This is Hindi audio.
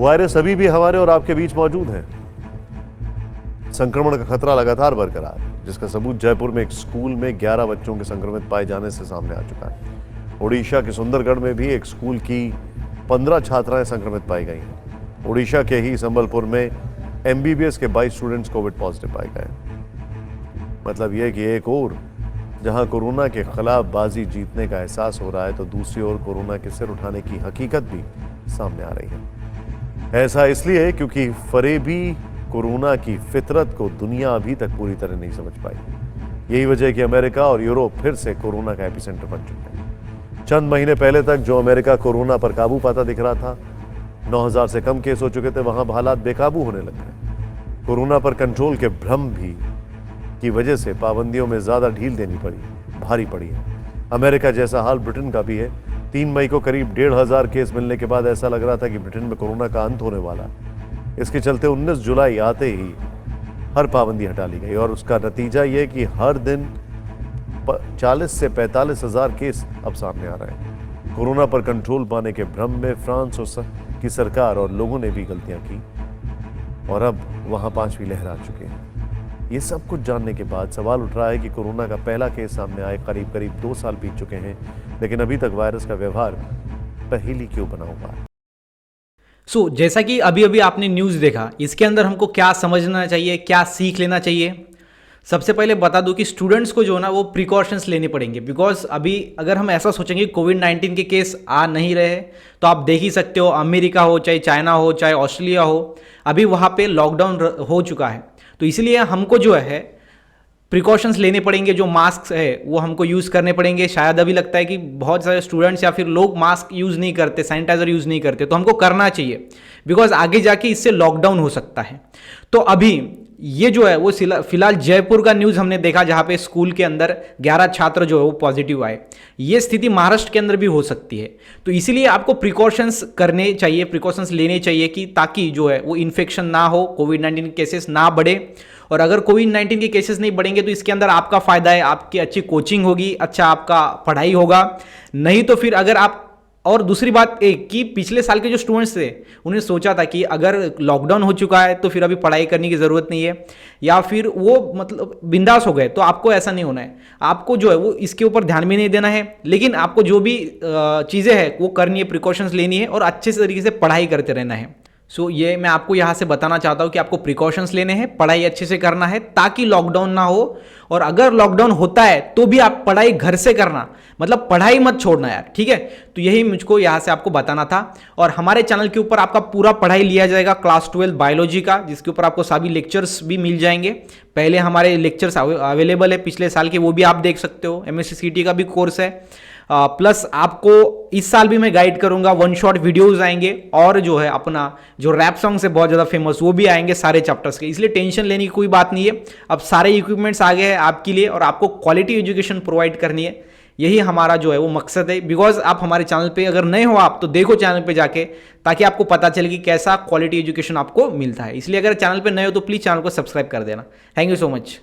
वायरस अभी भी हमारे और आपके बीच मौजूद है। संक्रमण का खतरा लगातार बरकरार, जिसका सबूत जयपुर में एक स्कूल में 11 बच्चों के संक्रमित पाए जाने से सामने आ चुका है। ओडिशा के सुंदरगढ़ में भी एक स्कूल की 15 छात्राएं संक्रमित पाई गई हैं। ओडिशा के ही संबलपुर में एमबीबीएस के 22 स्टूडेंट्स कोविड पॉजिटिव पाए गए। मतलब यह कि एक और जहां कोरोना के खिलाफ बाजी जीतने का एहसास हो रहा है, तो दूसरी ओर कोरोना के सिर उठाने की हकीकत भी सामने आ रही है। ऐसा इसलिए क्योंकि फरेबी कोरोना की फितरत को दुनिया अभी तक पूरी तरह नहीं समझ पाई। यही वजह है कि अमेरिका और यूरोप फिर से कोरोना का एपिसेंटर बन चुके हैं। चंद महीने पहले तक जो अमेरिका कोरोना पर काबू पाता दिख रहा था, 9000 से कम केस हो चुके थे, वहां हालात बेकाबू होने लग गए। कोरोना पर कंट्रोल के भ्रम भी की वजह से पाबंदियों में ज्यादा ढील देनी भारी पड़ी है। अमेरिका जैसा हाल ब्रिटेन का भी है। 3 मई को करीब 1500 केस मिलने के बाद ऐसा लग रहा था कि ब्रिटेन में कोरोना का अंत होने वाला है। इसके चलते 19 जुलाई आते ही हर पाबंदी हटा ली गई और उसका नतीजा ये कि हर दिन 40 से 45 हजार केस अब सामने आ रहे हैं। कोरोना पर कंट्रोल पाने के भ्रम में फ्रांस की सरकार और लोगों ने भी गलतियां की और अब वहां 5वीं लहर आ चुकी है। ये सब कुछ जानने के बाद सवाल उठ रहा है कि कोरोना का पहला केस सामने आए करीब 2 साल बीत चुके हैं, लेकिन अभी तक वायरस का व्यवहार पहेली क्यों बना हुआ है। जैसा कि अभी अभी आपने न्यूज़ देखा, इसके अंदर हमको क्या समझना चाहिए, क्या सीख लेना चाहिए। सबसे पहले बता दूं कि स्टूडेंट्स को जो ना वो प्रिकॉशंस लेने पड़ेंगे, बिकॉज अभी अगर हम ऐसा सोचेंगे कोविड-19 के केस आ नहीं रहे, तो आप देख ही सकते हो अमेरिका हो, चाहे चाइना हो, चाहे ऑस्ट्रेलिया हो, अभी वहाँ पे लॉकडाउन हो चुका है। तो इसलिए हमको जो है प्रिकॉशंस लेने पड़ेंगे। जो मास्क है वो हमको यूज़ करने पड़ेंगे। शायद अभी लगता है कि बहुत सारे स्टूडेंट्स या फिर लोग मास्क यूज़ नहीं करते, सैनिटाइजर यूज़ नहीं करते, तो हमको करना चाहिए, बिकॉज आगे जाके इससे लॉकडाउन हो सकता है। तो अभी ये जो है वो फिलहाल जयपुर का न्यूज़ हमने देखा, जहाँ पे स्कूल के अंदर 11 छात्र जो है वो पॉजिटिव आए। ये स्थिति महाराष्ट्र के अंदर भी हो सकती है। तो इसीलिए आपको प्रिकॉशंस करने चाहिए, प्रिकॉशंस लेने चाहिए कि ताकि जो है वो इन्फेक्शन ना हो, कोविड-19 के केसेस ना बढ़े। और अगर कोविड-19 के केसेस नहीं बढ़ेंगे तो इसके अंदर आपका फ़ायदा है, आपकी अच्छी कोचिंग होगी, अच्छा आपका पढ़ाई होगा। नहीं तो फिर अगर आप, और दूसरी बात एक कि पिछले साल के जो स्टूडेंट्स थे उन्हें सोचा था कि अगर लॉकडाउन हो चुका है तो फिर अभी पढ़ाई करने की ज़रूरत नहीं है, या फिर वो मतलब बिंदास हो गए, तो आपको ऐसा नहीं होना है। आपको जो है वो इसके ऊपर ध्यान भी नहीं देना है, लेकिन आपको जो भी चीज़ें हैं वो करनी है, प्रिकॉशंस लेनी है और अच्छे से तरीके से पढ़ाई करते रहना है। ये मैं आपको यहाँ से बताना चाहता हूँ कि आपको प्रिकॉशंस लेने हैं, पढ़ाई अच्छे से करना है ताकि लॉकडाउन ना हो। और अगर लॉकडाउन होता है तो भी आप पढ़ाई घर से करना, मतलब पढ़ाई मत छोड़ना यार, ठीक है। तो यही मुझको यहाँ से आपको बताना था। और हमारे चैनल के ऊपर आपका पूरा पढ़ाई लिया जाएगा क्लास 12 बायोलॉजी का, जिसके ऊपर आपको सभी लेक्चर्स भी मिल जाएंगे। पहले हमारे लेक्चर्स अवेलेबल है पिछले साल के, वो भी आप देख सकते हो। MSc CT का भी कोर्स है। प्लस आपको इस साल भी मैं गाइड करूंगा, 1 शॉट वीडियोस आएंगे और जो है अपना जो रैप सॉन्ग्स है बहुत ज़्यादा फेमस, वो भी आएंगे सारे चैप्टर्स के। इसलिए टेंशन लेने की कोई बात नहीं है। अब सारे इक्विपमेंट्स आ गए हैं आपके लिए और आपको क्वालिटी एजुकेशन प्रोवाइड करनी है। यही हमारा जो है वो मकसद है। बिकॉज आप हमारे चैनल पे अगर नए हो आप, तो देखो चैनल पे जाके, ताकि आपको पता चले कि कैसा क्वालिटी एजुकेशन आपको मिलता है। इसलिए अगर चैनल पे नए हो तो प्लीज़ चैनल को सब्सक्राइब कर देना। Thank you so much.